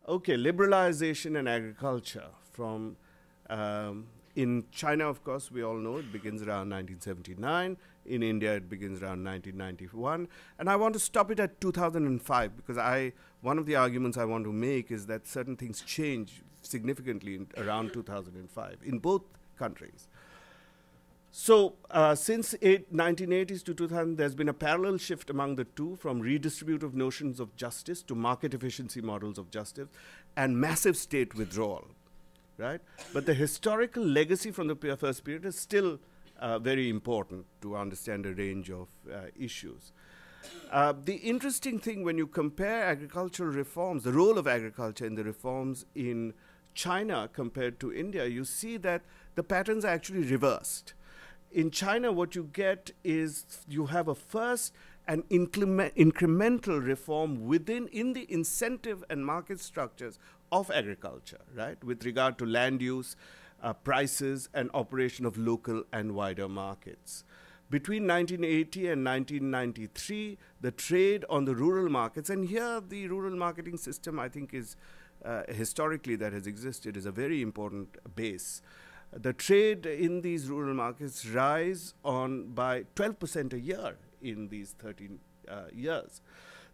Okay, liberalization and agriculture from in China, of course, we all know it begins around 1979. In India, it begins around 1991. And I want to stop it at 2005 because one of the arguments I want to make is that certain things change significantly around 2005 in both countries. So since 1980s to 2000, there's been a parallel shift among the two from redistributive notions of justice to market efficiency models of justice and massive state withdrawal, right? But the historical legacy from the first period is still very important to understand a range of issues. The interesting thing when you compare agricultural reforms, the role of agriculture in the reforms in China compared to India, you see that the patterns are actually reversed. In China, what you get is you have a first an incremental reform in the incentive and market structures of agriculture, right, with regard to land use, prices, and operation of local and wider markets. Between 1980 and 1993, the trade on the rural markets, and here the rural marketing system, I think, is historically that has existed, is a very important base. The trade in these rural markets rise by 12% a year in these 13 years.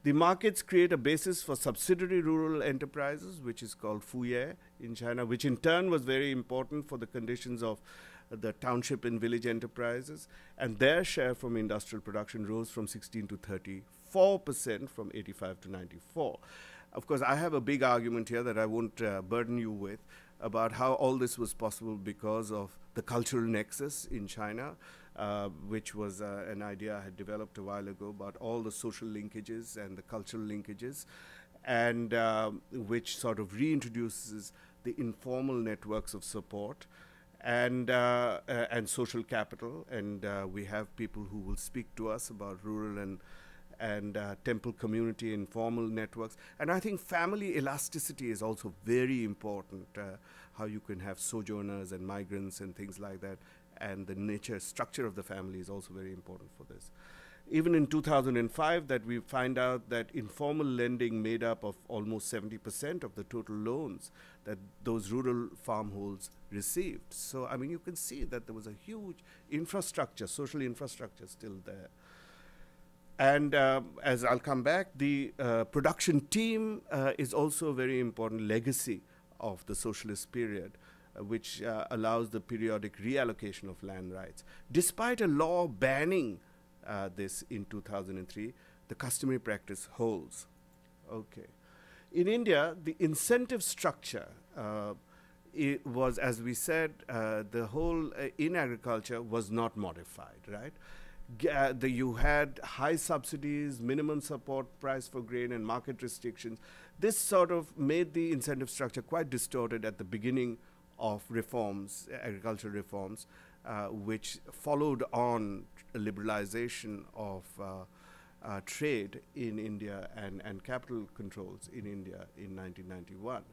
The markets create a basis for subsidiary rural enterprises, which is called Fuye in China, which in turn was very important for the conditions of the township and village enterprises. And their share from industrial production rose from 16 to 34% from 85 to 94. Of course, I have a big argument here that I won't burden you with about how all this was possible because of the cultural nexus in China, which was an idea I had developed a while ago about all the social linkages and the cultural linkages, and which sort of reintroduces the informal networks of support and social capital. And we have people who will speak to us about rural and temple community informal networks. And I think family elasticity is also very important, how you can have sojourners and migrants and things like that. And the nature, structure of the family is also very important for this. Even in 2005, that we find out that informal lending made up of almost 70% of the total loans that those rural farmholds received. So, I mean, you can see that there was a huge infrastructure, social infrastructure still there. And as I'll come back, the production team is also a very important legacy of the socialist period, which allows the periodic reallocation of land rights. Despite a law banning this in 2003, the customary practice holds. Okay. In India, the incentive structure it was, as we said, the whole in agriculture was not modified, right? You had high subsidies, minimum support price for grain, and market restrictions. This sort of made the incentive structure quite distorted at the beginning of reforms, agricultural reforms, which followed on liberalization of trade in India and capital controls in India in 1991.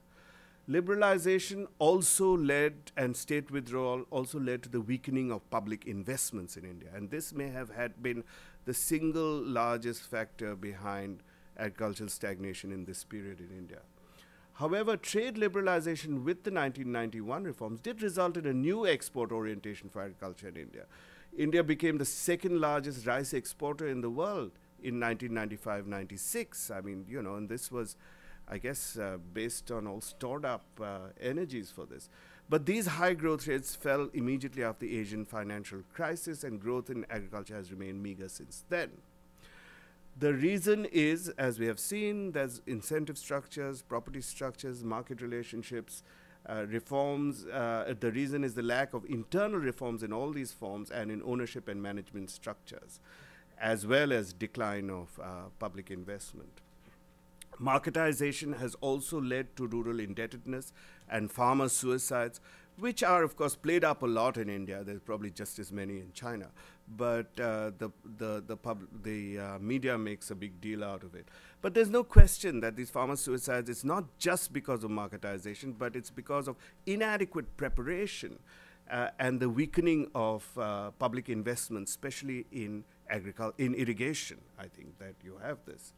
Liberalization also led, and state withdrawal also led to the weakening of public investments in India. And this may have been the single largest factor behind agricultural stagnation in this period in India. However, trade liberalization with the 1991 reforms did result in a new export orientation for agriculture in India. India became the second largest rice exporter in the world in 1995-96. I mean, you know, and this was, I guess, based on all stored up energies for this. But these high growth rates fell immediately after the Asian financial crisis, and growth in agriculture has remained meager since then. The reason is, as we have seen, there's incentive structures, property structures, market relationships, reforms. The reason is the lack of internal reforms in all these forms and in ownership and management structures, as well as decline of public investment. Marketization has also led to rural indebtedness and farmer suicides, which are, of course, played up a lot in India. There's probably just as many in China. But the media makes a big deal out of it. But there's no question that these farmer suicides, it's not just because of marketization, but it's because of inadequate preparation and the weakening of public investment, especially in irrigation. I think that you have this.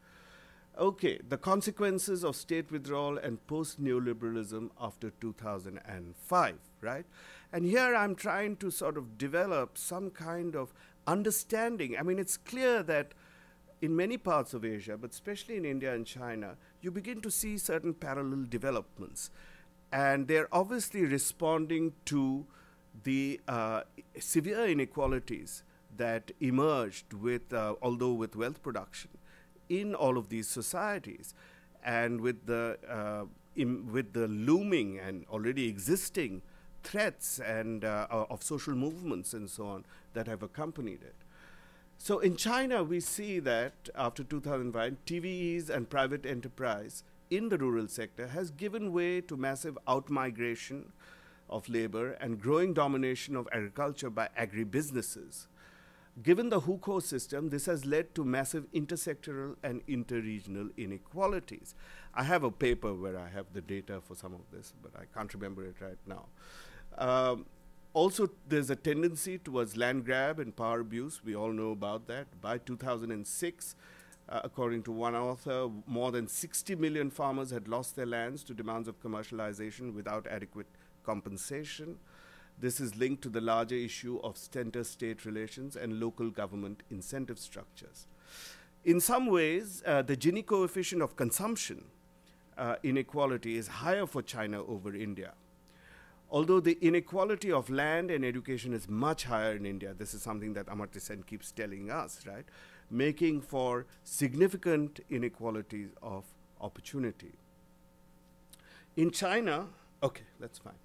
Okay, the consequences of state withdrawal and post-neoliberalism after 2005, right? And here I'm trying to sort of develop some kind of understanding. I mean, it's clear that in many parts of Asia, but especially in India and China, you begin to see certain parallel developments. And they're obviously responding to the severe inequalities that emerged with, although with wealth production, in all of these societies, and with the looming and already existing threats and of social movements and so on that have accompanied it. So in China, we see that after 2005, TVEs and private enterprise in the rural sector has given way to massive outmigration of labor and growing domination of agriculture by agribusinesses. Given the hukou system, this has led to massive intersectoral and interregional inequalities. I have a paper where I have the data for some of this, but I can't remember it right now. Also, there's a tendency towards land grab and power abuse. We all know about that. By 2006, according to one author, more than 60 million farmers had lost their lands to demands of commercialization without adequate compensation. This is linked to the larger issue of center-state relations and local government incentive structures. In some ways, the Gini coefficient of consumption inequality is higher for China over India. Although the inequality of land and education is much higher in India, this is something that Amartya Sen keeps telling us, right? Making for significant inequalities of opportunity. In China, okay, that's fine.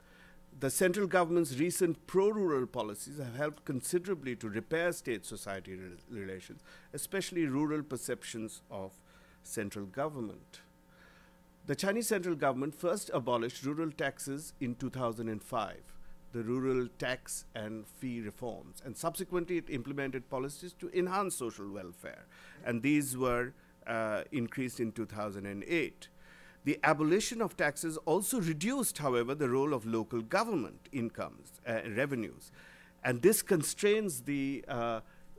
The central government's recent pro-rural policies have helped considerably to repair state-society relations, especially rural perceptions of central government. The Chinese central government first abolished rural taxes in 2005, the rural tax and fee reforms, and subsequently it implemented policies to enhance social welfare, and these were increased in 2008. The abolition of taxes also reduced, however, the role of local government incomes, revenues. And this constrains the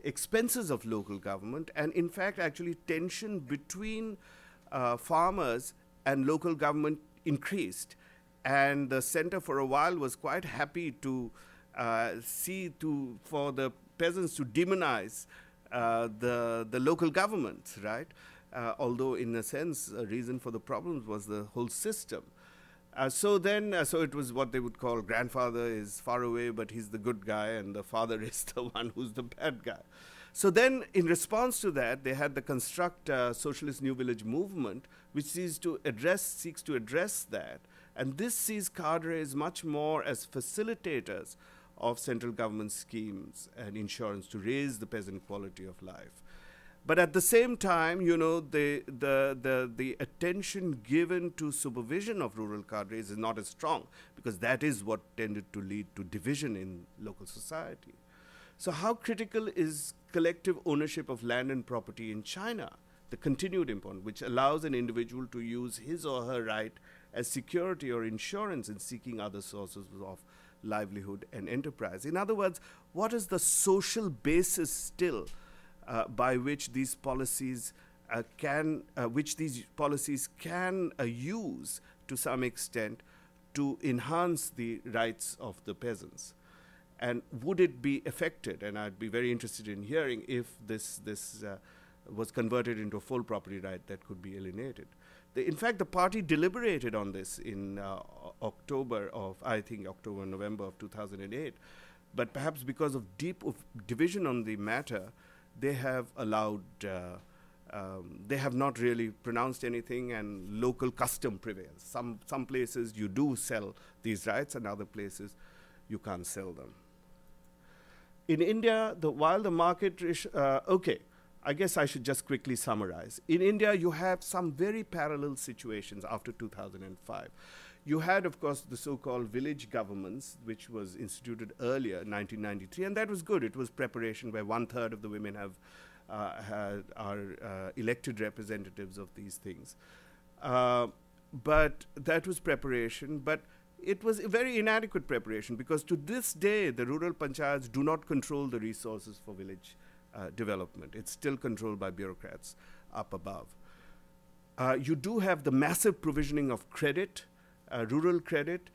expenses of local government and, in fact, actually tension between farmers and local government increased. And the center for a while was quite happy to for the peasants to demonize the local governments, right? Although in a sense, a reason for the problems was the whole system. So it was what they would call grandfather is far away, but he's the good guy, and the father is the one who's the bad guy. So then, in response to that, they had the Construct Socialist New Village movement, which seeks to address that. And this sees cadres much more as facilitators of central government schemes and insurance to raise the peasant quality of life. But at the same time, you know, the attention given to supervision of rural cadres is not as strong, because that is what tended to lead to division in local society. So how critical is collective ownership of land and property in China, the continued importance, which allows an individual to use his or her right as security or insurance in seeking other sources of livelihood and enterprise? In other words, what is the social basis still by which these policies can use to some extent to enhance the rights of the peasants? And would it be affected? And I'd be very interested in hearing if this was converted into a full property right that could be alienated. In fact, the party deliberated on this in November of 2008. But perhaps because of deep division on the matter, they have allowed, they have not really pronounced anything, and local custom prevails. Some places you do sell these rights, and other places you can't sell them. In India, while the market, I guess I should just quickly summarize. In India, you have some very parallel situations after 2005. You had, of course, the so-called village governments, which was instituted earlier, 1993, and that was good. It was preparation where 1/3 of the women are elected representatives of these things. But that was preparation, but it was a very inadequate preparation, because to this day, the rural panchayats do not control the resources for village development. It's still controlled by bureaucrats up above. You do have the massive provisioning of credit, rural credit,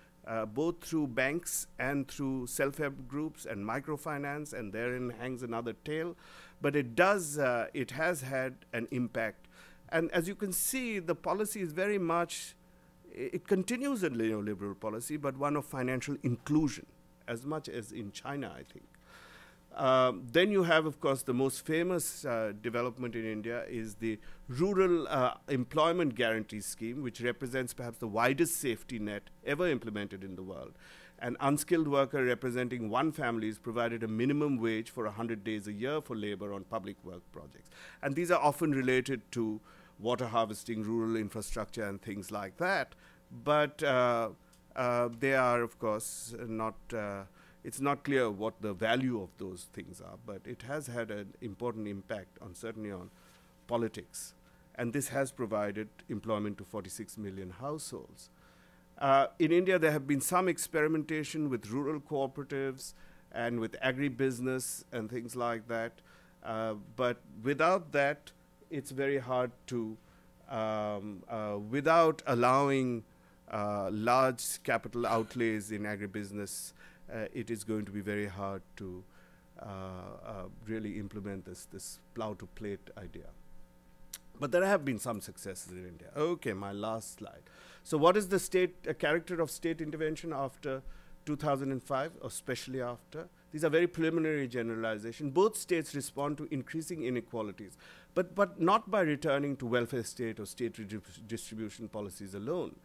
both through banks and through self-help groups and microfinance, and therein hangs another tale. But it has had an impact. And as you can see, the policy is very much, it continues a neoliberal policy, but one of financial inclusion, as much as in China, I think. Then you have, of course, the most famous development in India is the Rural Employment Guarantee Scheme, which represents perhaps the widest safety net ever implemented in the world. An unskilled worker representing one family is provided a minimum wage for 100 days a year for labor on public work projects. And these are often related to water harvesting, rural infrastructure, and things like that. But they are, of course, not... it's not clear what the value of those things are, but it has had an important impact on, certainly on politics. And this has provided employment to 46 million households. In India, there have been some experimentation with rural cooperatives and with agribusiness and things like that. But without that, it's very hard to, without allowing large capital outlays in agribusiness, it is going to be very hard to really implement this plow-to-plate idea. But there have been some successes in India. Okay, my last slide. So what is the character of state intervention after 2005, or especially after? These are very preliminary generalizations. Both states respond to increasing inequalities, but not by returning to welfare state or state distribution policies alone.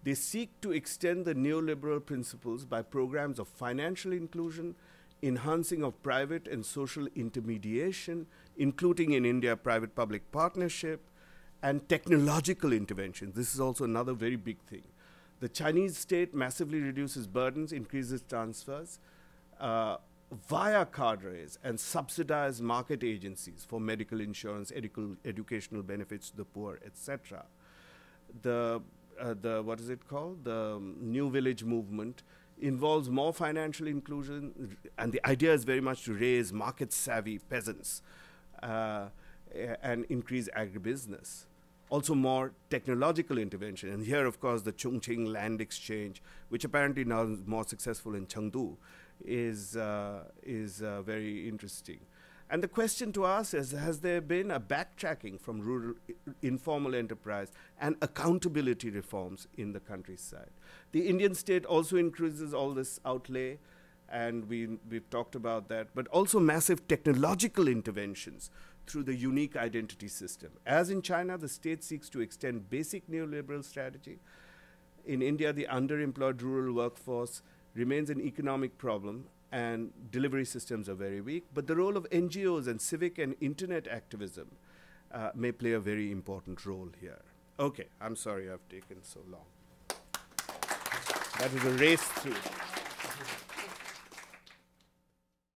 They seek to extend the neoliberal principles by programs of financial inclusion, enhancing of private and social intermediation, including in India private-public partnership, and technological intervention. This is also another very big thing. The Chinese state massively reduces burdens, increases transfers via cadres and subsidized market agencies for medical insurance, educational benefits to the poor, etc. What is it called? The New Village movement involves more financial inclusion, and the idea is very much to raise market-savvy peasants and increase agribusiness. Also more technological intervention. And here, of course, the Chongqing land exchange, which apparently now is more successful in Chengdu, is very interesting. And the question to us is, has there been a backtracking from rural informal enterprise and accountability reforms in the countryside? The Indian state also increases all this outlay, and we've talked about that, but also massive technological interventions through the unique identity system. As in China, the state seeks to extend basic neoliberal strategy. In India, the underemployed rural workforce remains an economic problem, and delivery systems are very weak, but the role of NGOs and civic and internet activism may play a very important role here. Okay, I'm sorry I've taken so long. That was a race through.